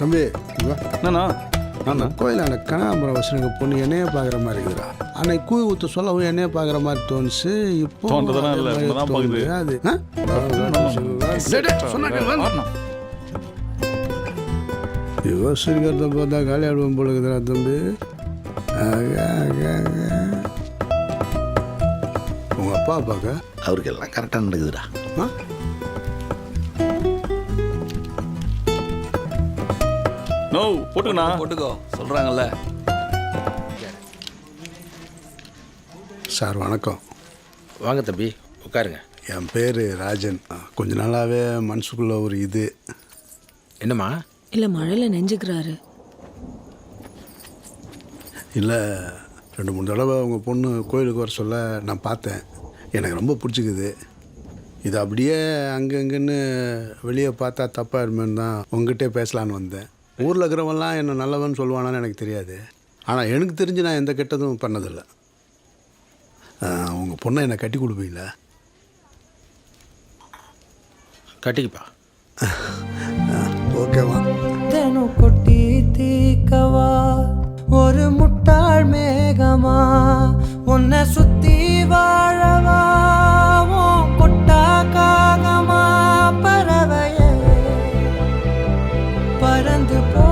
தம்பி என்னண்ணா அந்த கோயிலான கனகாம்பரம் வசனுக்கு பொண்ணு என்னையே பார்க்குற மாதிரி இருக்குதுடா. அன்னைக்கு கூழ் ஊற்ற சொல்லவும் என்னையே பார்க்குற மாதிரி தோணுச்சு. இப்போ தோன்றதெல்லாம் இல்லை, உண்மைதான் பார்க்குது. அது யோசிக்கிறத பார்த்தா காலி ஆடுவோம் போல இருக்குதுடா தம்பி. உங்கள் அப்பா அப்பாக்கா அவருக்கு எல்லாம் கரெக்டாக நடக்குதுடா. நோ போட்டுக்கண்ணா. போட்டுக்கோ சொல்கிறாங்கல்ல. சார் வணக்கம். வாங்க தம்பி உட்காருங்க. என் பேர் ராஜன். கொஞ்ச நாளாகவே மனசுக்குள்ளே ஒரு இது. என்னம்மா? இல்லை மழையில் நெஞ்சுக்கிறாரு. இல்லை 2-3 தடவை உங்கள் பொண்ணு கோயிலுக்கு வர சொல்ல நான் பார்த்தேன். எனக்கு ரொம்ப பிடிச்சிக்குது. இது அப்படியே அங்கங்கன்னு வெளியே பார்த்தா தப்பாக இருமேன்னு தான் உங்ககிட்டே பேசலான்னு வந்தேன். ஊரில் இருக்கிறவங்கலாம் என்ன நல்லவன்னு சொல்லுவானான்னு எனக்கு தெரியாது. ஆனால் எனக்கு தெரிஞ்சு நான் எந்த கெட்டதும் பண்ணதில்லை. உங்கள் பொண்ணை என்னை கட்டி கொடுப்பீங்களா? கட்டிக்குப்பா. ஓகேவா? தெனும் கொட்டி தீக்கவா ஒரு முட்டாள் மேகமா உன்னை சுத்தி வாழவா உன் கொட்டா காகமா பறவையே பறந்து போ